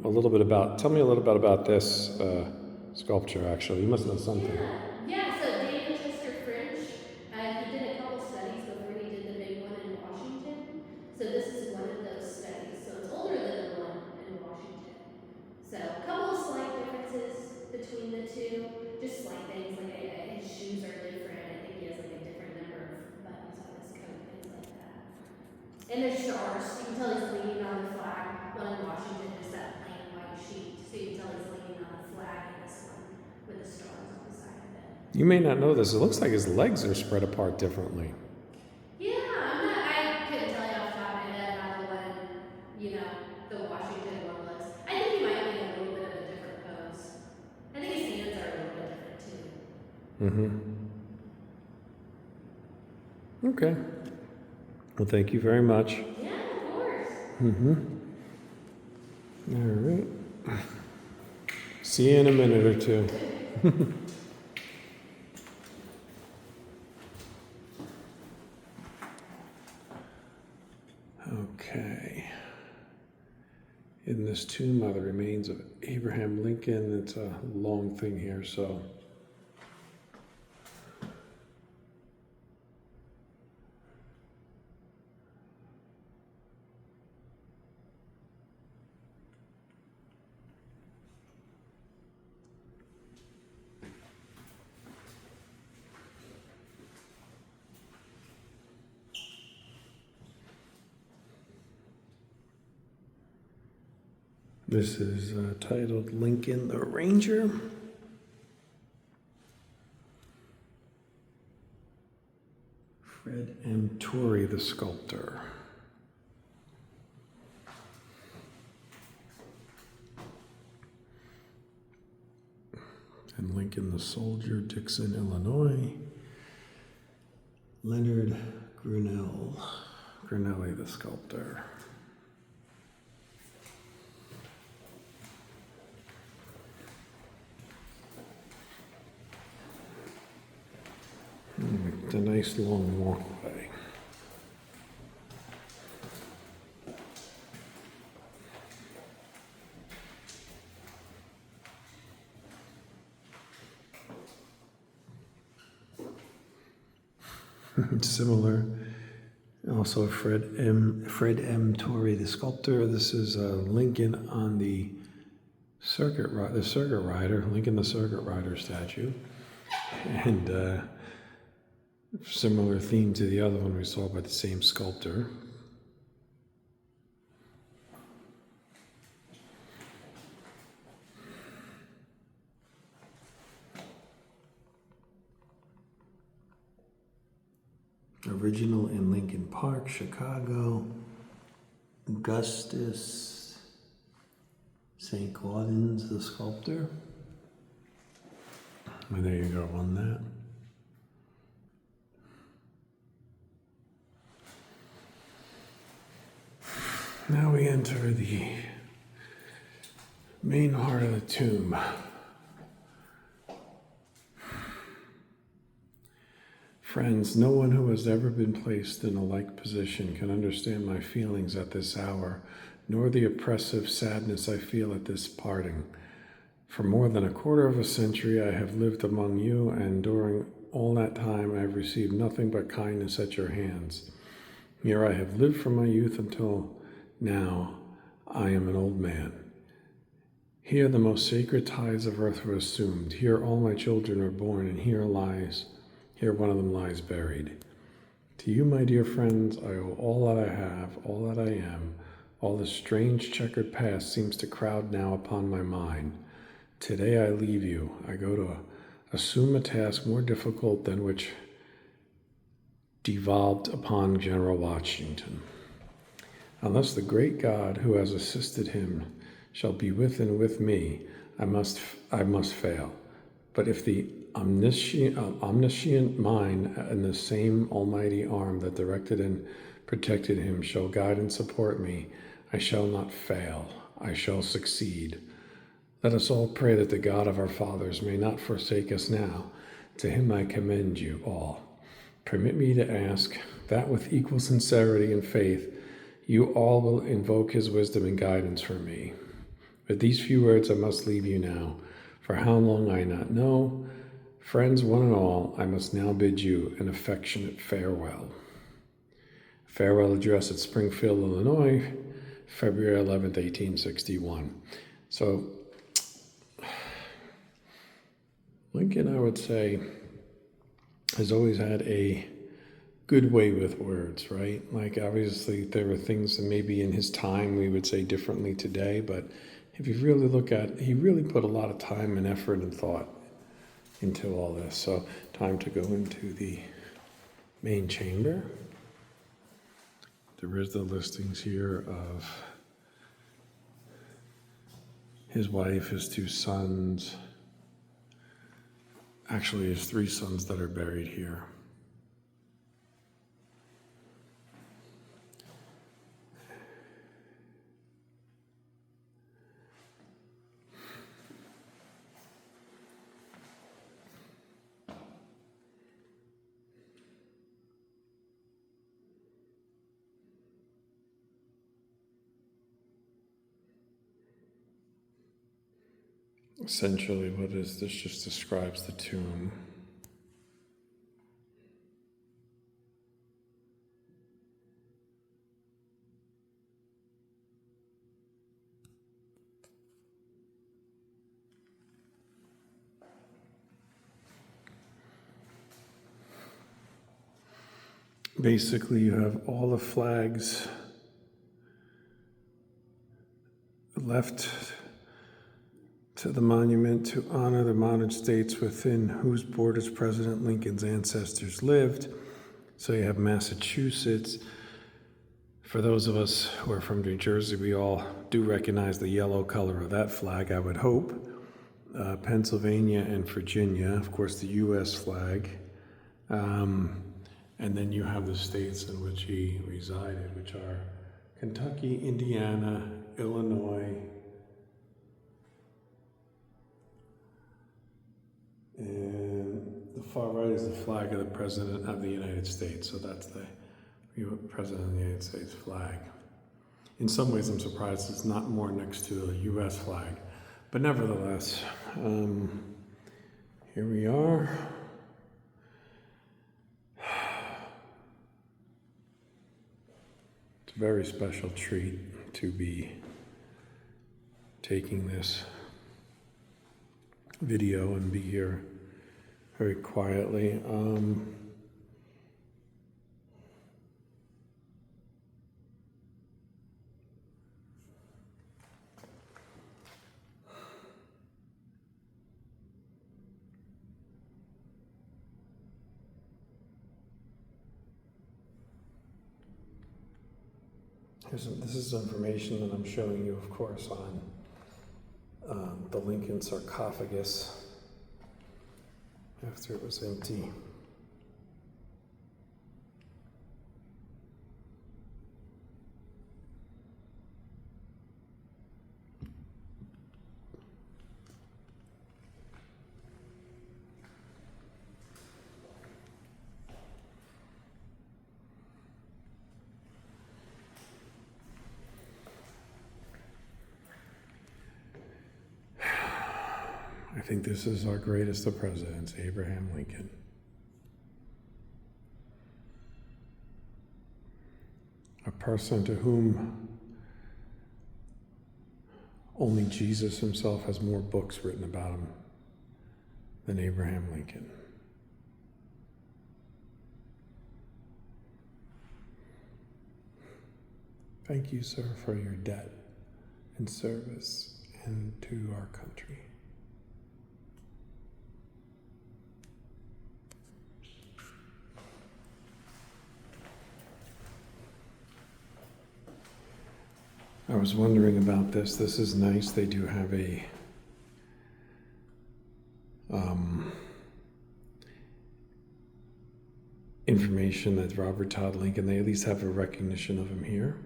tell me a little bit about this sculpture, actually. You must know something. Yeah. So David Chester French, he did a couple studies before he did the big one in Washington. So this is one of those studies. So it's older than the one in Washington. So a couple of slight differences between the two, just slight things like his shoes are different. I think he has like a different number of buttons on his coat, things like that. And there's stars. You can tell he's leaning on the flag. One in Washington, just that plain white sheet, so you can tell he's leaning on the flag. And this one with the stars on the side of it. You may not know this. It looks like his legs are spread apart differently. Yeah, I couldn't tell you off the top of my head how the one, the Washington one looks. I think he might be in a little bit of a different pose. I think his hands are a little bit different too. Mm-hmm. Okay. Well, thank you very much. Yeah, of course. All right. See you in a minute or two. Okay. In this tomb are the remains of Abraham Lincoln. It's a long thing here, so. This is titled Lincoln the Ranger. Fred M. Torrey, the sculptor. And Lincoln the Soldier, Dixon, Illinois. Leonard Grinnelli, the sculptor. It's a nice long walkway. Similar, also Fred M. Torrey, the sculptor. This is Lincoln on the circuit rider, Lincoln the circuit rider statue, and similar theme to the other one we saw by the same sculptor. Original in Lincoln Park, Chicago. Augustus St. Gaudens, the sculptor. And there you go on that. Now we enter the main heart of the tomb. Friends, no one who has ever been placed in a like position can understand my feelings at this hour, nor the oppressive sadness I feel at this parting. For more than a quarter of a century I have lived among you, and during all that time I have received nothing but kindness at your hands. Here I have lived from my youth until now I am an old man. Here the most sacred ties of earth were assumed. Here all my children were born, and here one of them lies buried. To you, my dear friends, I owe all that I have, all that I am. All the strange checkered past seems to crowd now upon my mind. Today I leave you. I go to assume a task more difficult than which devolved upon General Washington. Unless the great God who has assisted him shall be with and with me, I must fail. But if the omniscient mind and the same almighty arm that directed and protected him shall guide and support me, I shall not fail. I shall succeed. Let us all pray that the God of our fathers may not forsake us now. To him I commend you all. Permit me to ask that with equal sincerity and faith, you all will invoke his wisdom and guidance for me. With these few words I must leave you now. For how long I not know. Friends, one and all, I must now bid you an affectionate farewell. Farewell address at Springfield, Illinois, February 11th, 1861. So, Lincoln, I would say, has always had a good way with words, right? Like, obviously, there were things that maybe in his time we would say differently today, but if you really look at it, he really put a lot of time and effort and thought into all this. So, time to go into the main chamber. There is the listings here of his wife, his two sons. Actually, his three sons that are buried here. Essentially, what is this? Just describes the tomb. Basically, you have all the flags left to the monument to honor the modern states within whose borders President Lincoln's ancestors lived. So you have Massachusetts. For those of us who are from New Jersey, we all do recognize the yellow color of that flag, I would hope. Pennsylvania and Virginia, of course, the U.S. flag. And then you have the states in which he resided, which are Kentucky, Indiana, Illinois, and the far right is the flag of the President of the United States. So that's the President of the United States flag. In some ways, I'm surprised it's not more next to the U.S. flag. But nevertheless, here we are. It's a very special treat to be taking this video and be here very quietly. This is information that I'm showing you, of course, on the Lincoln sarcophagus after it was empty. I think this is our greatest of presidents, Abraham Lincoln. A person to whom only Jesus himself has more books written about him than Abraham Lincoln. Thank you, sir, for your debt and service and to our country. I was wondering about this. This is nice. They do have a information that Robert Todd Lincoln, they at least have a recognition of him here,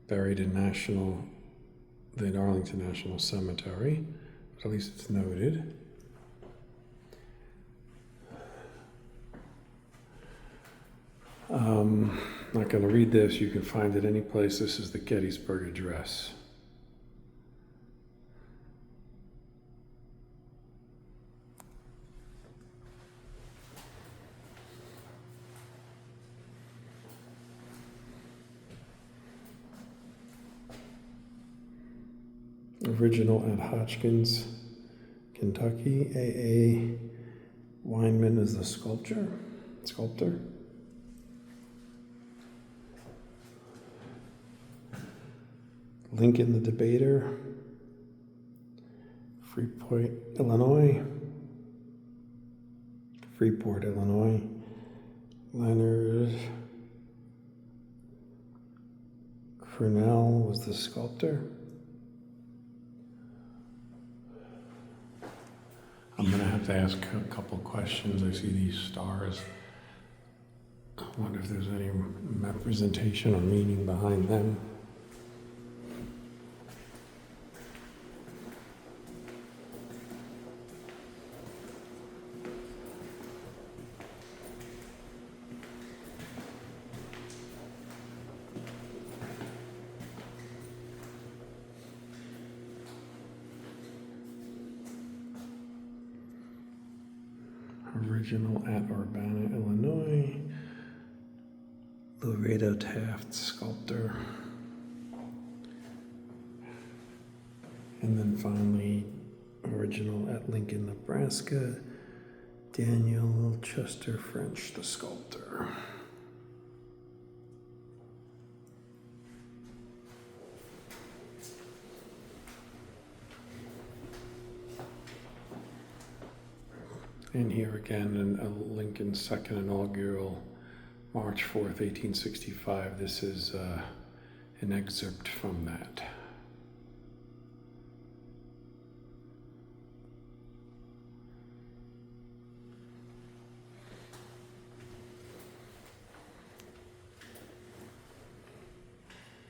buried in the Arlington National Cemetery, but at least it's noted. Not going to read this. You can find it any place. This is the Gettysburg Address. Original at Hotchkiss, Kentucky. A. Weinman is the sculptor. Lincoln the Debater, Freeport, Illinois. Leonard Cornell was the sculptor. I'm going to have to ask a couple questions. I see these stars. I wonder if there's any representation or meaning behind them. Original at Urbana, Illinois. Laredo Taft, sculptor. And then finally, original at Lincoln, Nebraska. Daniel Chester French, the sculptor. And here again, Lincoln's second inaugural, March 4th, 1865. This is an excerpt from that.